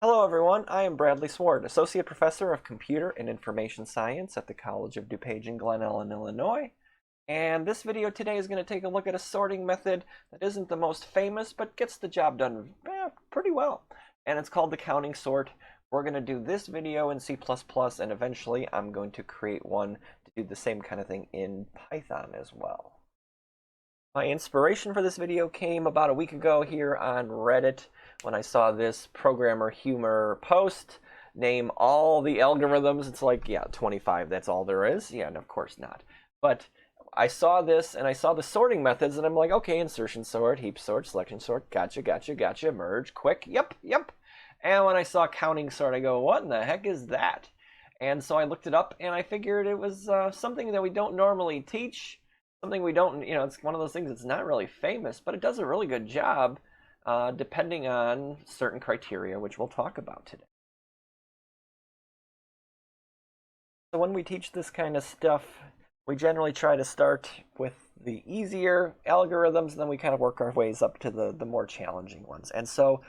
Hello everyone, I am Bradley Swart, Associate Professor of Computer and Information Science at the College of DuPage in Glen Ellen, Illinois. And this video today is going to take a look at a sorting method that isn't the most famous, but gets the job done pretty well. And it's called the counting sort. We're going to do this video in C++, and eventually I'm going to create one to do the same kind of thing in Python as well. My inspiration for this video came about a week ago here on Reddit when I saw this programmer humor post, name all the algorithms. It's like, yeah, 25, that's all there is. Yeah, and of course not. But I saw this and I saw the sorting methods and I'm like, okay, insertion sort, heap sort, selection sort, gotcha, merge, quick, yep. And when I saw counting sort, I go, what in the heck is that? And so I looked it up and I figured it was something that we don't normally teach. Something we don't, it's one of those things that's not really famous, but it does a really good job depending on certain criteria, which we'll talk about today. So when we teach this kind of stuff, we generally try to start with the easier algorithms, and then we kind of work our ways up to the more challenging ones. And so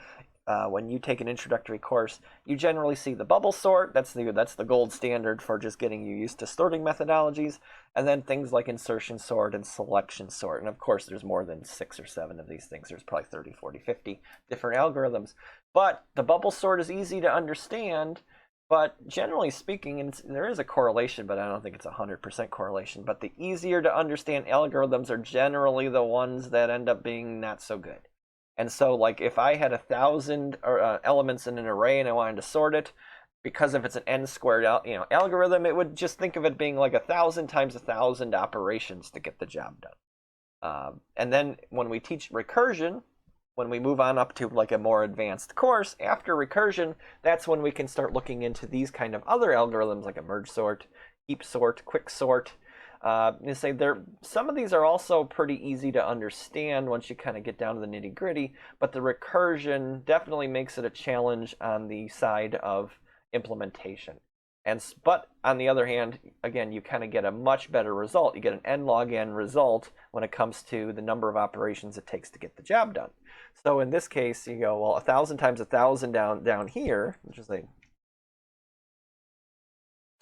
when you take an introductory course, you generally see the bubble sort. That's the gold standard for just getting you used to sorting methodologies. And then things like insertion sort and selection sort. And of course, there's more than 6 or 7 of these things. There's probably 30, 40, 50 different algorithms. But the bubble sort is easy to understand. But generally speaking, and there is a correlation, but I don't think it's 100% correlation. But the easier to understand algorithms are generally the ones that end up being not so good. And so, like, if I had 1,000 elements in an array and I wanted to sort it, because if it's an n squared algorithm, it would just think of it being like 1,000 times 1,000 operations to get the job done. And then when we teach recursion, when we move on up to like a more advanced course, after recursion, that's when we can start looking into these kind of other algorithms like a merge sort, heap sort, quick sort. Some of these are also pretty easy to understand once you kind of get down to the nitty gritty, but the recursion definitely makes it a challenge on the side of implementation. But on the other hand, again, you kind of get a much better result. You get an n log n result when it comes to the number of operations it takes to get the job done. So in this case, you go, well, 1,000 times 1,000 down here, which is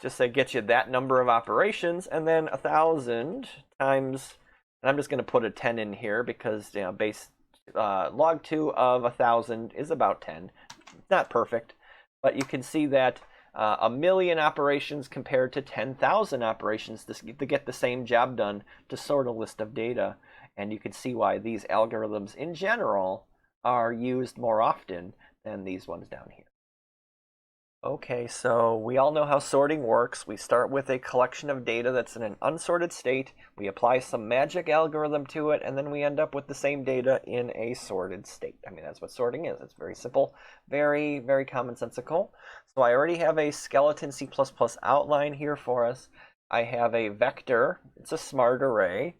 just say get you that number of operations, and then 1,000 times, and I'm just going to put a 10 in here because base log 2 of 1,000 is about 10. It's not perfect, but you can see that 1,000,000 operations compared to 10,000 operations to get the same job done to sort a list of data, and you can see why these algorithms in general are used more often than these ones down here. Okay, so we all know how sorting works. We start with a collection of data that's in an unsorted state. We apply some magic algorithm to it, and then we end up with the same data in a sorted state. I mean, that's what sorting is. It's very simple, very, very commonsensical. So I already have a skeleton C++ outline here for us. I have a vector. It's a smart array.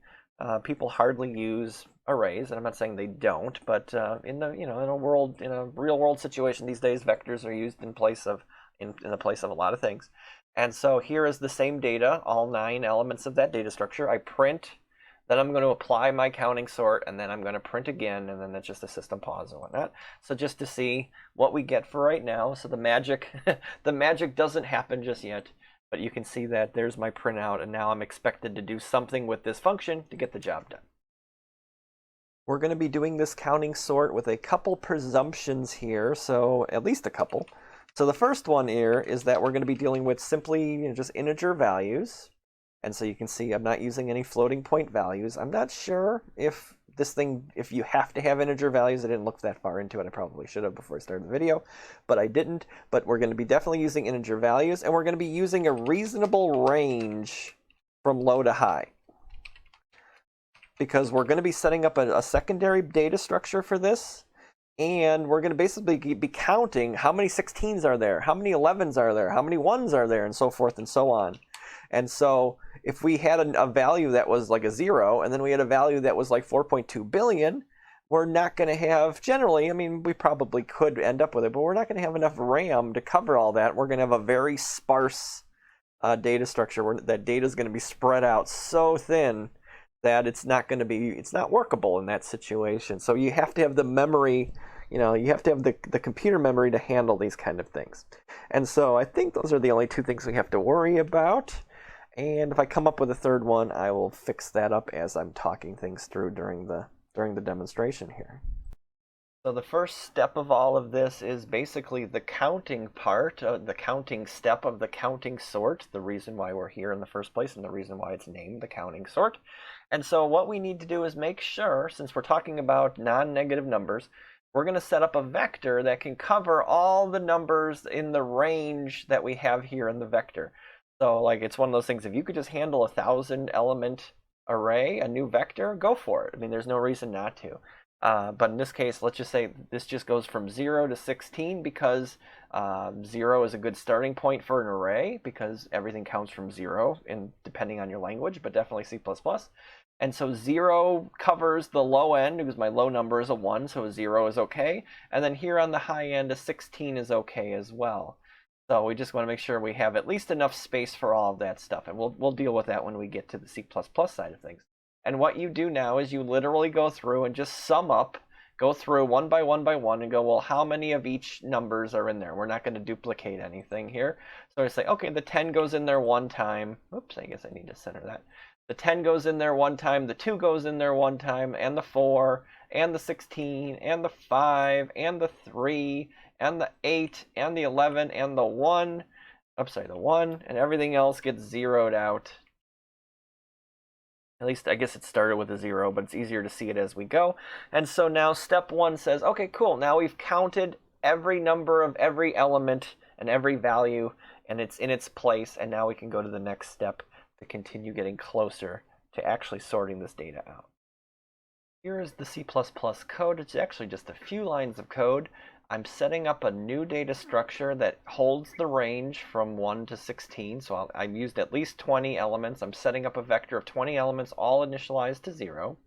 People hardly use arrays, and I'm not saying they don't, but in a real world situation these days, vectors are used in the place of a lot of things. And so here is the same data, all 9 elements of that data structure. I print, then I'm going to apply my counting sort, and then I'm going to print again, and then that's just a system pause and whatnot. So just to see what we get for right now. So the magic doesn't happen just yet. But you can see that there's my printout, and now I'm expected to do something with this function to get the job done. We're going to be doing this counting sort with a couple presumptions here, so at least a couple. So the first one here is that we're going to be dealing with simply just integer values. And so you can see I'm not using any floating point values. I'm not sure if you have to have integer values. I didn't look that far into it. I probably should have before I started the video, but I didn't. But we're going to be definitely using integer values, and we're going to be using a reasonable range from low to high, because we're going to be setting up a secondary data structure for this, and we're going to basically be counting how many 16s are there, how many 11s are there, how many 1s are there, and so forth and so on. And so if we had a value that was like a 0, and then we had a value that was like 4.2 billion, we're not going to have, generally, I mean, we probably could end up with it, but we're not going to have enough RAM to cover all that. We're going to have a very sparse data structure where that data is going to be spread out so thin that it's not workable in that situation. So you have to have the memory You have to have the computer memory to handle these kind of things. And so I think those are the only two things we have to worry about. And if I come up with a third one, I will fix that up as I'm talking things through during the demonstration here. So the first step of all of this is basically the counting part, the counting step of the counting sort, the reason why we're here in the first place and the reason why it's named the counting sort. And so what we need to do is make sure, since we're talking about non-negative numbers, we're going to set up a vector that can cover all the numbers in the range that we have here in the vector. So like it's one of those things, if you could just handle 1,000 element array, a new vector, go for it. I mean, there's no reason not to. But in this case, let's just say this just goes from 0 to 16 because 0 is a good starting point for an array because everything counts from 0 depending on your language, but definitely C++. And so 0 covers the low end because my low number is a 1, so a 0 is okay. And then here on the high end, a 16 is okay as well. So we just want to make sure we have at least enough space for all of that stuff. And we'll deal with that when we get to the C++ side of things. And what you do now is you literally go through and just sum up, go through one by one by one and go, well, how many of each numbers are in there? We're not going to duplicate anything here. So I say, okay, the 10 goes in there one time. Oops, I guess I need to center that. The 10 goes in there one time, the 2 goes in there one time, and the 4, and the 16, and the 5, and the 3, and the 8, and the 11, and the 1. Oops, sorry, the 1, and everything else gets zeroed out. At least I guess it started with a 0, but it's easier to see it as we go. And so now step 1 says, okay, cool. Now we've counted every number of every element and every value, and it's in its place. And now we can go to the next step to continue getting closer to actually sorting this data out. Here is the C++ code. It's actually just a few lines of code. I'm setting up a new data structure that holds the range from 1 to 16. So I've used at least 20 elements. I'm setting up a vector of 20 elements, all initialized to 0.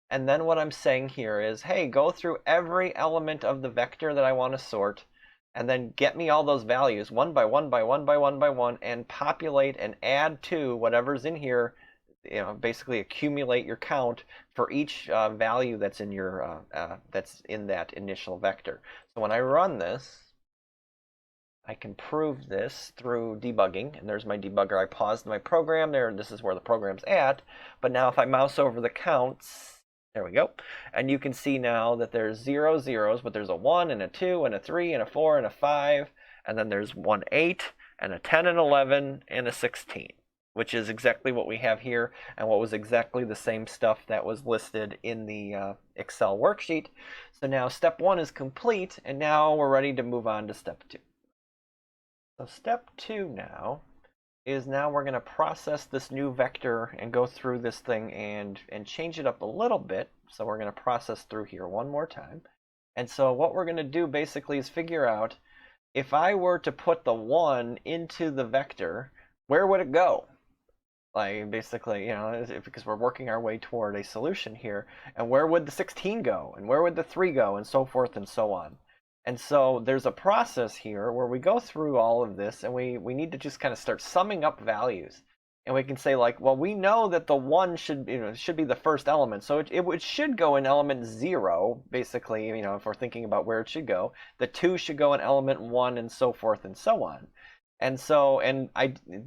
And then what I'm saying here is, hey, go through every element of the vector that I want to sort, and then get me all those values one by one by one by one by one, and populate and add to whatever's in here. Basically accumulate your count for each value that's in your that's in that initial vector. So when I run this, I can prove this through debugging, and there's my debugger. I paused my program there, and this is where the program's at. But now if I mouse over the counts, there we go, and you can see now that there's 0 zeros, but there's a 1 and a 2 and a 3 and a 4 and a 5, and then there's 1 8 and a 10 and 11 and a 16. Which is exactly what we have here and what was exactly the same stuff that was listed in the Excel worksheet. So now step 1 is complete, and now we're ready to move on to step 2. So step 2 now is we're going to process this new vector and go through this thing and change it up a little bit. So we're going to process through here one more time. And so what we're going to do basically is figure out if I were to put the 1 into the vector, where would it go? Like basically, because we're working our way toward a solution here, and where would the 16 go, and where would the 3 go, and so forth and so on. And so there's a process here where we go through all of this, and we need to just kind of start summing up values. And we can say like, well, we know that the 1 should be the first element, so it should go in element 0, basically, if we're thinking about where it should go. The 2 should go in element 1, and so forth and so on. And so,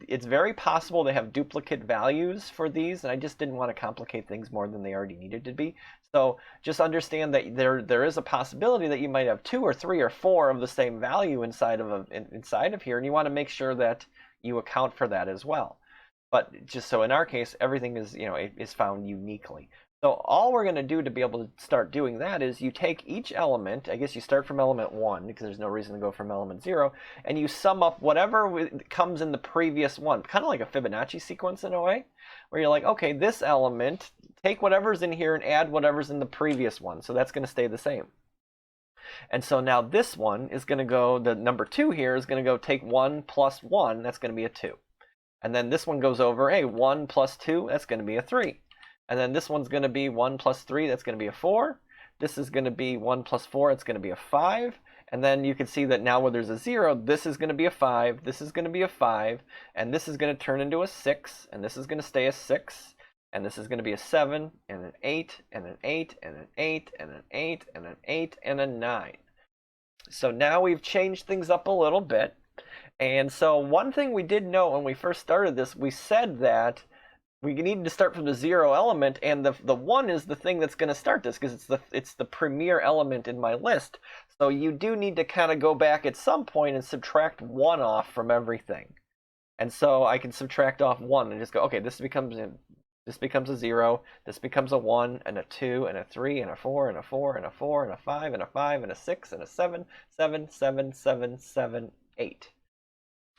it's very possible to have duplicate values for these, and I just didn't want to complicate things more than they already needed to be. So just understand that there is a possibility that you might have 2 or 3 or 4 of the same value inside of here, and you want to make sure that you account for that as well. But just so in our case, everything is is found uniquely. So all we're going to do to be able to start doing that is you take each element, I guess you start from element 1 because there's no reason to go from element 0, and you sum up whatever comes in the previous one, kind of like a Fibonacci sequence in a way, where you're like, okay, this element, take whatever's in here and add whatever's in the previous one, so that's going to stay the same. And so now this one is going to go, the number 2 here is going to go take 1 plus 1, that's going to be a 2. And then this one goes over, hey, 1 plus 2, that's going to be a 3. And then this one's going to be 1 plus 3, that's going to be a 4. This is going to be 1 plus 4, it's going to be a 5. And then you can see that now where there's a 0, this is going to be a 5, this is going to be a 5, and this is going to turn into a 6, and this is going to stay a 6. and this is going to be a 7 and an 8 and an 8 and an 8 and an 8 and an 8 and a 9. So now we've changed things up a little bit. And so one thing we did know when we first started this, we said that we needed to start from the 0 element, and the 1 is the thing that's going to start this because it's the premier element in my list. So you do need to kind of go back at some point and subtract 1 off from everything. And so I can subtract off 1 and just go, okay, this becomes a 0, this becomes a 1 and a 2 and a 3 and a 4 and a 4 and a 4 and a 5 and a 5 and a 6 and a 7, 7, 7, 7, 7, 8.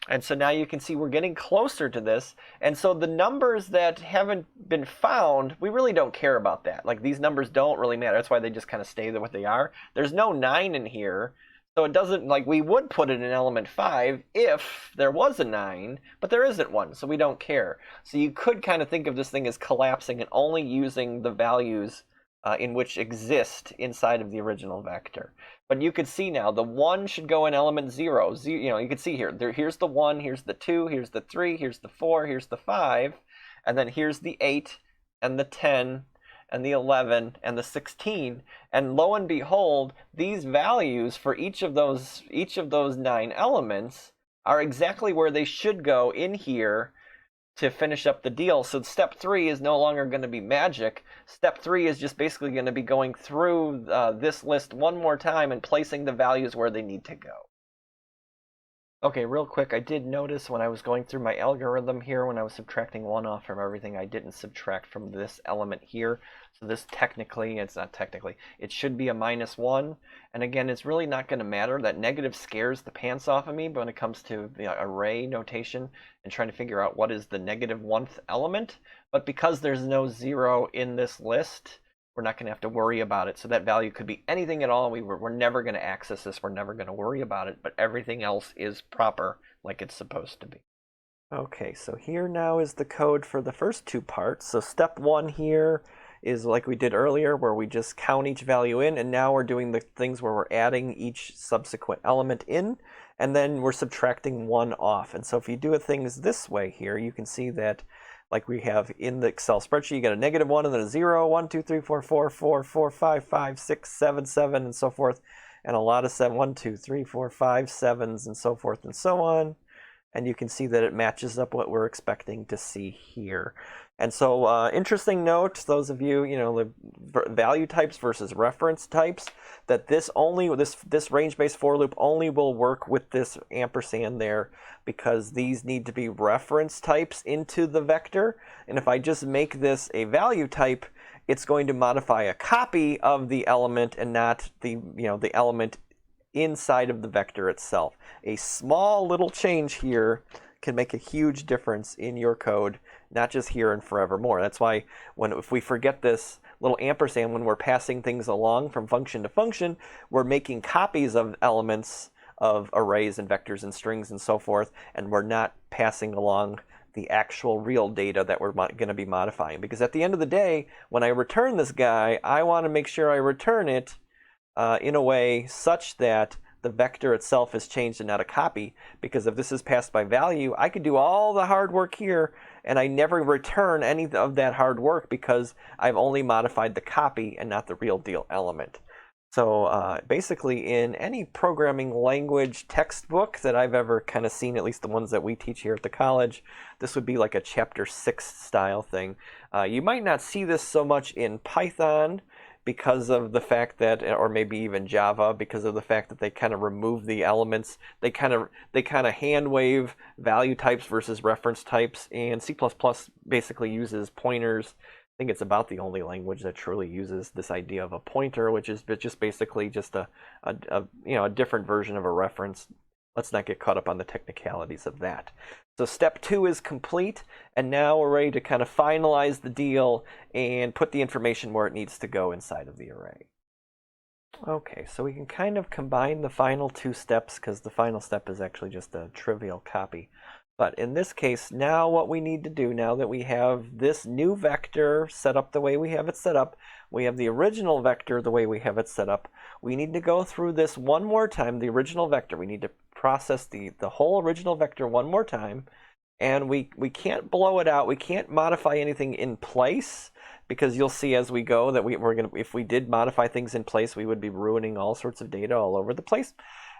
And so now you can see we're getting closer to this. And so the numbers that haven't been found, we really don't care about that. Like, these numbers don't really matter. That's why they just kind of stay what they are. There's no 9 in here. So it doesn't, like, we would put it in element 5 if there was a 9, but there isn't one, so we don't care. So you could kind of think of this thing as collapsing and only using the values in which exist inside of the original vector. But you could see now the 1 should go in element 0. You know, you can see here, here's the 1, here's the 2, here's the 3, here's the 4, here's the 5, and then here's the 8 and the 10 and the 11 and the 16. And lo and behold, these values for each of those 9 elements are exactly where they should go in here to finish up the deal. So step 3 is no longer going to be magic. Step 3 is just basically going to be going through this list one more time and placing the values where they need to go. Okay, real quick, I did notice when I was going through my algorithm here, when I was subtracting 1 off from everything, I didn't subtract from this element here. So this technically, it's not technically, it should be a -1. And again, it's really not going to matter. That negative scares the pants off of me when it comes to the array notation and trying to figure out what is the -1th element. But because there's no 0 in this list, we're not going to have to worry about it. So that value could be anything at all. We're never going to access this. We're never going to worry about it. But everything else is proper like it's supposed to be. Okay, so here now is the code for the first 2 parts. So step 1 here is like we did earlier, where we just count each value in. And now we're doing the things where we're adding each subsequent element in. And then we're subtracting 1 off. And so if you do things this way here, you can see that like we have in the Excel spreadsheet, you get a -1 and then a 0, 1, 2, 3, 4, 4, 4, 4, 5, 5, 6, 7, 7, and so forth. And a lot of 7, 1, 2, 3, 4, 5, 7s, and so forth and so on. And you can see that it matches up what we're expecting to see here. And so interesting note, those of you, the value types versus reference types, that this range-based for loop only will work with this ampersand there, because these need to be reference types into the vector. And if I just make this a value type, it's going to modify a copy of the element and not the element inside of the vector itself. A small little change here can make a huge difference in your code, not just here and forevermore. That's why if we forget this little ampersand when we're passing things along from function to function, we're making copies of elements of arrays and vectors and strings and so forth, and we're not passing along the actual real data that we're going to be modifying. Because at the end of the day, when I return this guy, I want to make sure I return it in a way such that the vector itself is changed and not a copy. Because if this is passed by value, I could do all the hard work here and I never return any of that hard work because I've only modified the copy and not the real deal element. So basically in any programming language textbook that I've ever kind of seen, at least the ones that we teach here at the college, this would be like a chapter 6 style thing. You might not see this so much in Python, because of the fact that, or maybe even Java, because of the fact that they kind of remove the elements. They kind of hand wave value types versus reference types, and C++ basically uses pointers. I think it's about the only language that truly uses this idea of a pointer, which is just basically just a different version of a reference. Let's not get caught up on the technicalities of that. So step 2 is complete, and now we're ready to kind of finalize the deal and put the information where it needs to go inside of the array. Okay, so we can kind of combine the final 2 steps, because the final step is actually just a trivial copy. But in this case, now what we need to do, now that we have this new vector set up the way we have it set up, we have the original vector the way we have it set up, we need to go through this one more time, the original vector. We need to process the whole original vector one more time, and we can't blow it out. We can't modify anything in place, because you'll see as we go that we're gonna, if we did modify things in place, we would be ruining all sorts of data all over the place.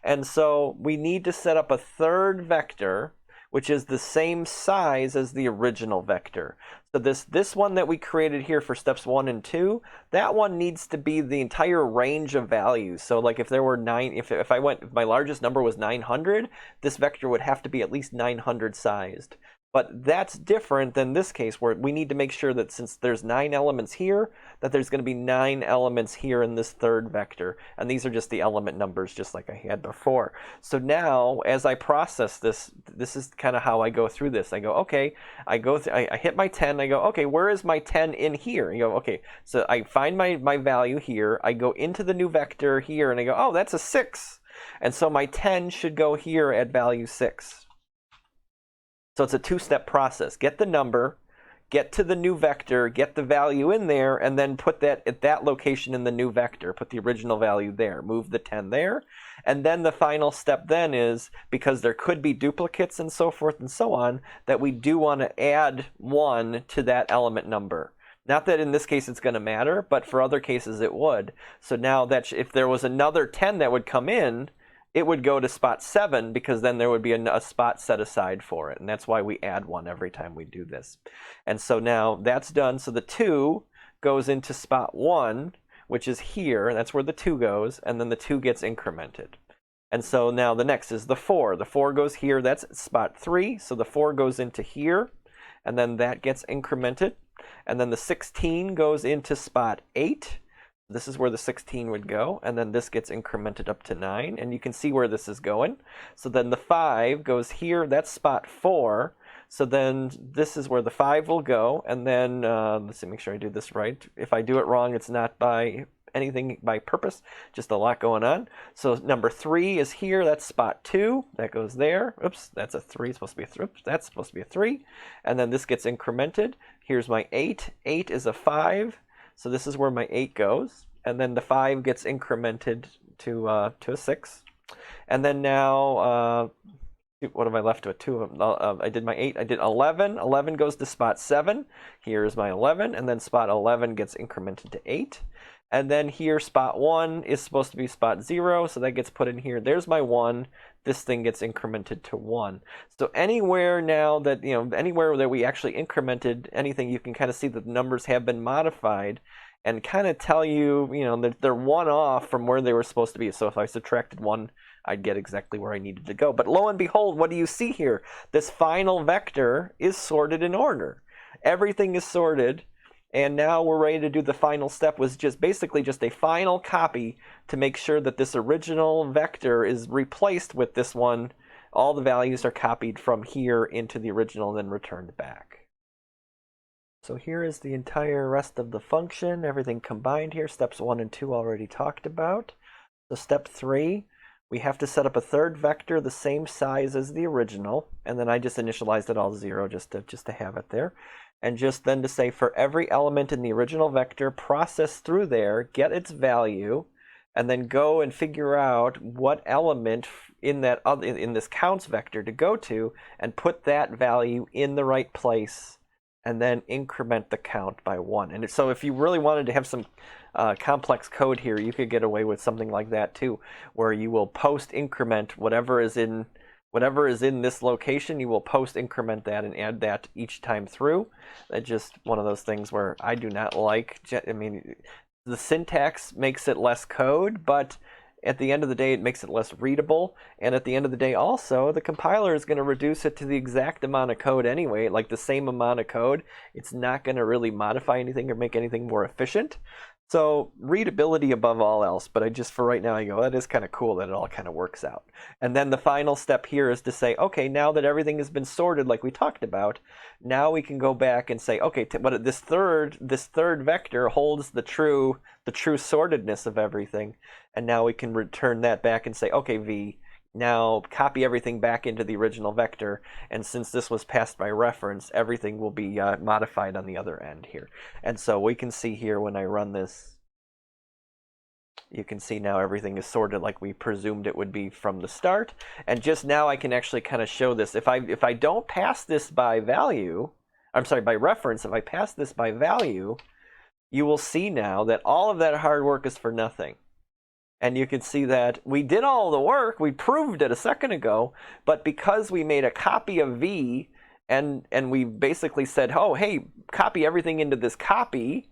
And so we need to set up a third vector, which is the same size as the original vector. So this one that we created here for steps 1 and 2, that one needs to be the entire range of values. So like if there were if my largest number was 900, this vector would have to be at least 900 sized. But that's different than this case, where we need to make sure that since there's 9 elements here, that there's going to be 9 elements here in this third vector. And these are just the element numbers, just like I had before. So now, as I process this, this is kind of how I go through this. I go, okay, I hit my 10. I go, okay, where is my 10 in here? You go, okay, so I find my value here. I go into the new vector here, and I go, oh, that's a 6. And so my 10 should go here at value 6. So it's a 2-step process. Get the number, get to the new vector, get the value in there, and then put that at that location in the new vector. Put the original value there. Move the 10 there. And then the final step then is, because there could be duplicates and so forth and so on, that we do want to add 1 to that element number. Not that in this case it's going to matter, but for other cases it would. So now that if there was another 10 that would come in, it would go to spot 7, because then there would be a spot set aside for it. And that's why we add 1 every time we do this. And so now that's done. So the 2 goes into spot 1, which is here. That's where the 2 goes. And then the 2 gets incremented. And so now the next is the 4. The 4 goes here. That's spot 3. So the 4 goes into here. And then that gets incremented. And then the 16 goes into spot 8. This is where the 16 would go, and then this gets incremented up to 9, and you can see where this is going. So then the 5 goes here, that's spot 4. So then this is where the 5 will go, and then, let's see, make sure I do this right. If I do it wrong, it's not by anything by purpose, just a lot going on. So number 3 is here, that's spot 2, that goes there. Oops, that's a 3, it's supposed to be a 3, oops, that's supposed to be a 3. And then this gets incremented. Here's my 8, 8 is a 5. So this is where my 8 goes, and then the 5 gets incremented to a 6. And then now, what have I left with? 2 of them. I did my 8. I did 11. 11 goes to spot 7. Here's my 11, and then spot 11 gets incremented to 8. And then here, spot 1 is supposed to be spot 0, so that gets put in here. There's my 1. This thing gets incremented to 1. So anywhere now that, anywhere that we actually incremented anything, you can kind of see that the numbers have been modified and kind of tell you, that they're 1 off from where they were supposed to be. So if I subtracted 1, I'd get exactly where I needed to go. But lo and behold, what do you see here? This final vector is sorted in order. Everything is sorted. And now we're ready to do the final step, was just basically just a final copy to make sure that this original vector is replaced with this one. All the values are copied from here into the original and then returned back. So here is the entire rest of the function, everything combined here. Steps 1 and 2 already talked about. So step 3, we have to set up a third vector the same size as the original. And then I just initialized it all 0 just to have it there. And just then to say for every element in the original vector, process through there, get its value, and then go and figure out what element in this counts vector to go to, and put that value in the right place, and then increment the count by 1. And so if you really wanted to have some complex code here, you could get away with something like that too, where you will post increment whatever is in this location. You will post increment that and add that each time through. That's just one of those things where I do not like. I mean, the syntax makes it less code, but at the end of the day, it makes it less readable. And at the end of the day, also, the compiler is going to reduce it to the exact amount of code anyway, like the same amount of code. It's not going to really modify anything or make anything more efficient. So readability above all else, but for right now, I go, that is kind of cool that it all kind of works out. And then the final step here is to say, okay, now that everything has been sorted like we talked about, now we can go back and say, okay, but this third vector holds the true sortedness of everything. And now we can return that back and say, okay, V, now copy everything back into the original vector, and since this was passed by reference, everything will be modified on the other end here. And so we can see here when I run this, You can see now everything is sorted like we presumed it would be from the start. And just now I can actually kind of show this. If I don't pass this by value, I'm sorry, by reference, if I pass this by value, you will see now that all of that hard work is for nothing. And you can see that we did all the work, we proved it a second ago, but because we made a copy of V and we basically said, oh, hey, copy everything into this copy,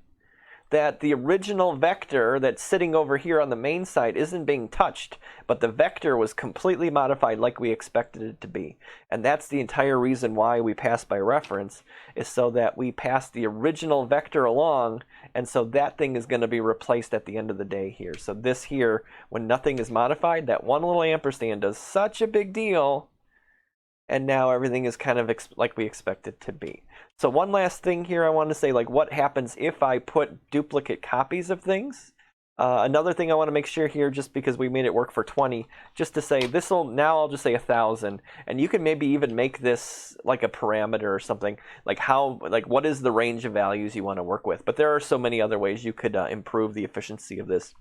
that the original vector that's sitting over here on the main side isn't being touched, but the vector was completely modified like we expected it to be. And that's the entire reason why we pass by reference, is so that we pass the original vector along, and so that thing is going to be replaced at the end of the day here. So this here, when nothing is modified, that one little ampersand does such a big deal, and now everything is kind of like we expect it to be. So one last thing here I want to say, like what happens if I put duplicate copies of things? Another thing I want to make sure here, just because we made it work for 20, just to say this will, now I'll just say 1,000, and you can maybe even make this like a parameter or something, like how, like what is the range of values you want to work with. But there are so many other ways you could improve the efficiency of this.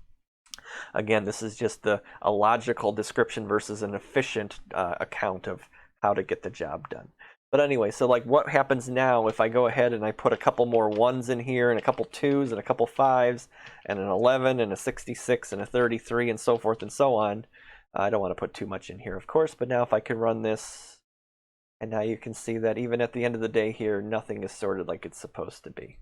Again, this is just a logical description versus an efficient account of how to get the job done. But anyway, so like what happens now if I go ahead and I put a couple more 1s in here and a couple 2s and a couple 5s and an 11 and a 66 and a 33 and so forth and so on. I don't want to put too much in here, of course, but now if I can run this, and now you can see that even at the end of the day here, nothing is sorted like it's supposed to be.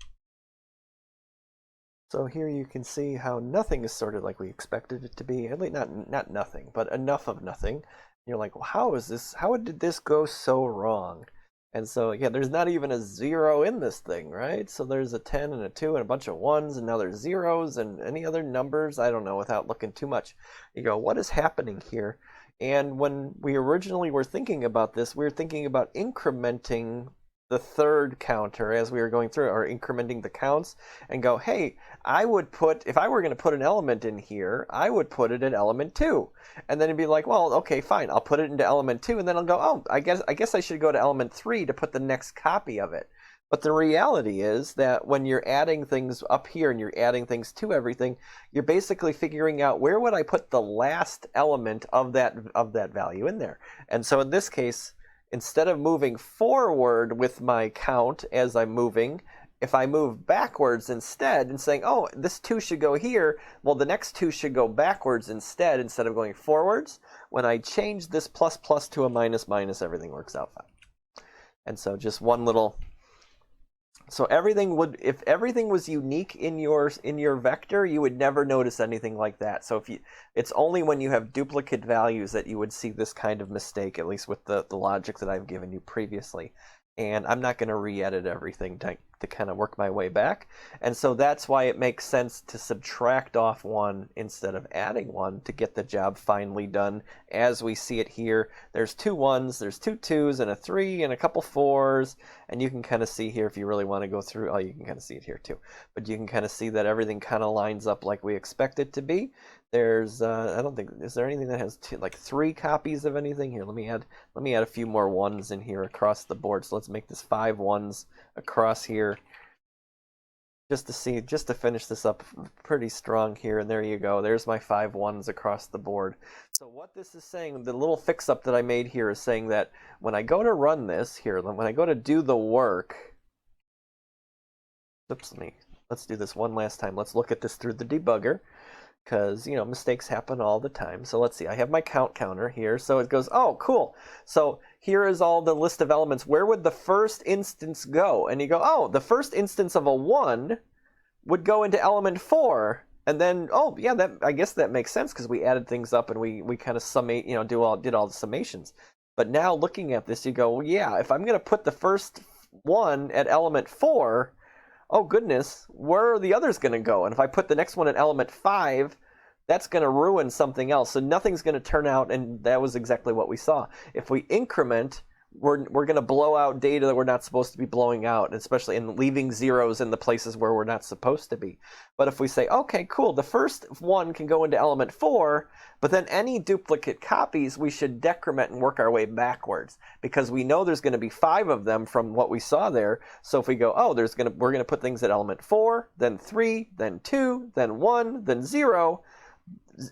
So here you can see how nothing is sorted like we expected it to be. At least not nothing, but enough of nothing. You're like, well, how did this go so wrong? And so, yeah, there's not even a 0 in this thing, right? So there's a 10 and a 2 and a bunch of 1s, and now there's zeros and any other numbers, I don't know, without looking too much. You go, what is happening here? And when we originally were thinking about this, we were thinking about incrementing the third counter as we were going through, or incrementing the counts, and go, hey, I would put, if I were going to put an element in here, I would put it in element 2. And then it'd be like, well, okay, fine, I'll put it into element 2, and then I'll go, oh, I guess I should go to element 3 to put the next copy of it. But the reality is that when you're adding things up here and you're adding things to everything, you're basically figuring out where would I put the last element of that value in there. And so in this case, instead of moving forward with my count as I'm moving, if I move backwards instead and saying, oh, this 2 should go here, well, the next 2 should go backwards instead of going forwards. When I change this plus plus to a minus minus, everything works out fine. And so just one little... So everything would, if everything was unique in your vector, you would never notice anything like that. So it's only when you have duplicate values that you would see this kind of mistake, at least with the logic that I've given you previously. And I'm not going to re-edit everything to kind of work my way back. And so that's why it makes sense to subtract off 1 instead of adding 1 to get the job finally done as we see it here. There's 2 1s, there's 2 2s, and a 3, and a couple 4s. And you can kind of see here if you really want to go through, oh, you can kind of see it here too. But you can kind of see that everything kind of lines up like we expect it to be. There's, I don't think, is there anything that has like 3 copies of anything? Here, let me add a few more 1s in here across the board. So let's make this 5 1s across here, just to finish this up pretty strong here. And there you go. There's my 5 1s across the board. So what this is saying, the little fix-up that I made here is saying that when I go to run this here, when I go to do the work, oops, let's do this one last time. Let's look at this through the debugger, because, you know, mistakes happen all the time. So let's see, I have my count counter here. So it goes, oh, cool. So here is all the list of elements. Where would the first instance go? And you go, oh, the first instance of a 1 would go into element 4. And then, oh, yeah, I guess that makes sense because we added things up and we kind of summate, you know, did all the summations. But now looking at this, you go, well, yeah, if I'm going to put the first 1 at element 4, oh goodness, where are the others going to go? And if I put the next one at element 5, that's going to ruin something else. So nothing's going to turn out, and that was exactly what we saw. If we increment, we're going to blow out data that we're not supposed to be blowing out, especially in leaving zeros in the places where we're not supposed to be. But if we say, okay, cool, the first 1 can go into element 4, but then any duplicate copies, we should decrement and work our way backwards, because we know there's going to be 5 of them from what we saw there. So if we go, oh, we're going to put things at element 4, then 3, then 2, then 1, then 0,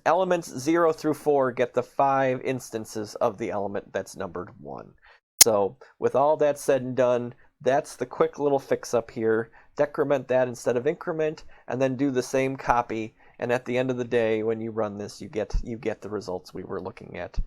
elements 0 through 4 get the 5 instances of the element that's numbered 1. So with all that said and done, that's the quick little fix up here. Decrement that instead of increment, and then do the same copy. And at the end of the day, when you run this, you get the results we were looking at.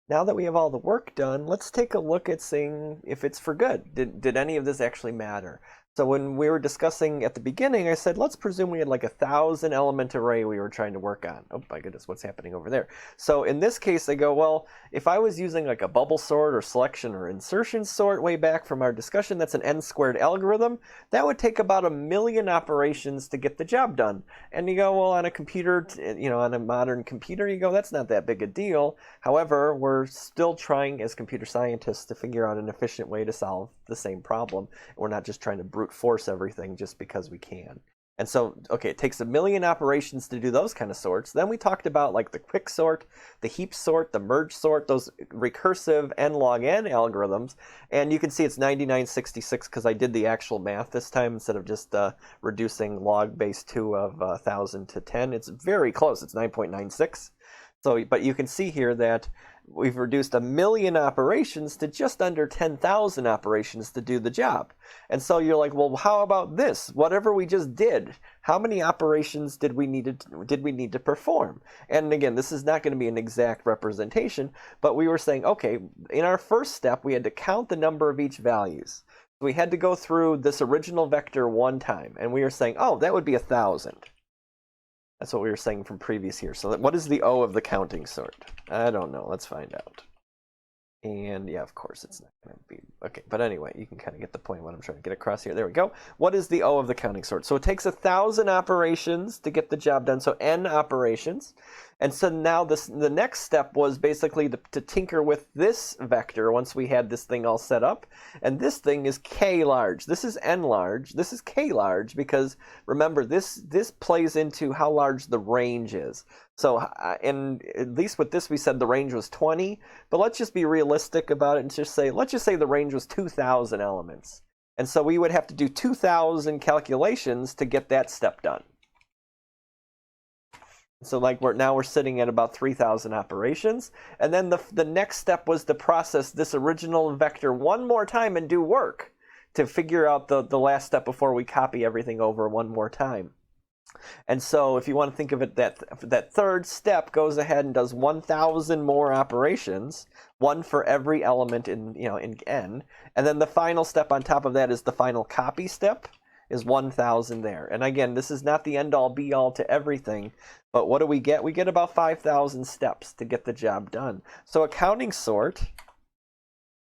Now that we have all the work done, let's take a look at seeing if it's for good. Did any of this actually matter? So when we were discussing at the beginning, I said, let's presume we had like 1,000 element array we were trying to work on. Oh my goodness, what's happening over there? So in this case, I go, well, if I was using like a bubble sort or selection or insertion sort way back from our discussion, that's an n-squared algorithm. That would take about 1,000,000 operations to get the job done. And you go, well, on a computer, on a modern computer, you go, that's not that big a deal. However, we're still trying as computer scientists to figure out an efficient way to solve the same problem. We're not just trying to brute force everything just because we can. And so, okay, it takes 1,000,000 operations to do those kind of sorts. Then we talked about like the quick sort, the heap sort, the merge sort, those recursive n log n algorithms. And you can see it's 9966 because I did the actual math this time instead of just reducing log base 2 of 1,000 to 10. It's very close. It's 9.96. So, but you can see here that we've reduced 1,000,000 operations to just under 10,000 operations to do the job. And so you're like, well, how about this? Whatever we just did, how many operations did we need to perform? And again, this is not going to be an exact representation, but we were saying, okay, in our first step, we had to count the number of each values. So we had to go through this original vector one time, and we were saying, oh, that would be 1,000. That's what we were saying from previous here. So what is the O of the counting sort? I don't know. Let's find out. And yeah, of course, it's not going to be. Okay, but anyway, you can kind of get the point what I'm trying to get across here. There we go. What is the O of the counting sort? So it takes 1,000 operations to get the job done. So n operations. And so now the next step was basically to tinker with this vector once we had this thing all set up. And this thing is k large. This is n large. This is k large because remember, this plays into how large the range is. So, and at least with this, we said the range was 20. But let's just be realistic about it and just say, let's just say the range was 2,000 elements. And so we would have to do 2,000 calculations to get that step done. So like we're sitting at about 3,000 operations. And then the next step was to process this original vector one more time and do work to figure out the last step before we copy everything over one more time. And so if you want to think of it, that third step goes ahead and does 1,000 more operations, one for every element in n. And then the final step on top of that is the final copy step, is 1,000 there. And again, this is not the end-all be-all to everything, but what do we get? We get about 5,000 steps to get the job done. So a counting sort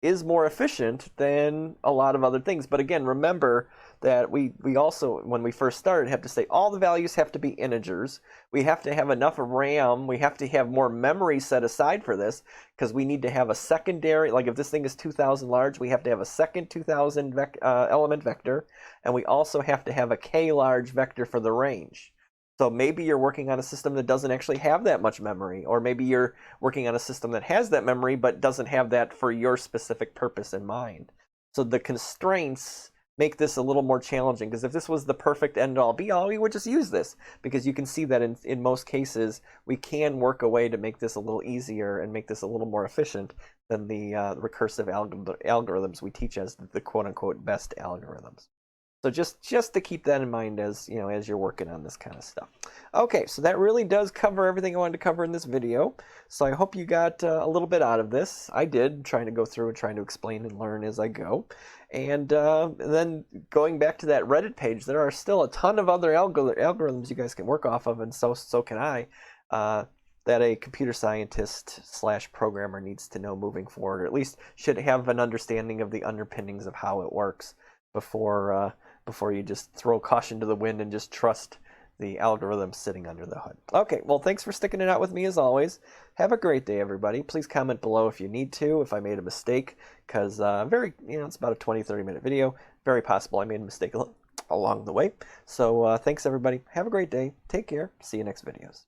is more efficient than a lot of other things. But again, remember that we also, when we first started, have to say all the values have to be integers. We have to have enough RAM. We have to have more memory set aside for this because we need to have a secondary, like if this thing is 2,000 large, we have to have a second 2,000 element vector. And we also have to have a k large vector for the range. So maybe you're working on a system that doesn't actually have that much memory, or maybe you're working on a system that has that memory but doesn't have that for your specific purpose in mind. So the constraints make this a little more challenging, because if this was the perfect end-all be-all, we would just use this, because you can see that in most cases we can work a way to make this a little easier and make this a little more efficient than the recursive algorithms we teach as the quote-unquote best algorithms. So just to keep that in mind as you're working on this kind of stuff. Okay, so that really does cover everything I wanted to cover in this video. So I hope you got a little bit out of this. I did, trying to go through and trying to explain and learn as I go. And then going back to that Reddit page, there are still a ton of other algorithms you guys can work off of, and so can I, that a computer scientist / programmer needs to know moving forward, or at least should have an understanding of the underpinnings of how it works before you just throw caution to the wind and just trust the algorithm sitting under the hood. Okay, well, thanks for sticking it out with me as always. Have a great day, everybody. Please comment below if you need to, if I made a mistake, because it's about a 20-30 minute video. Very possible I made a mistake along the way. So thanks, everybody. Have a great day. Take care. See you next videos.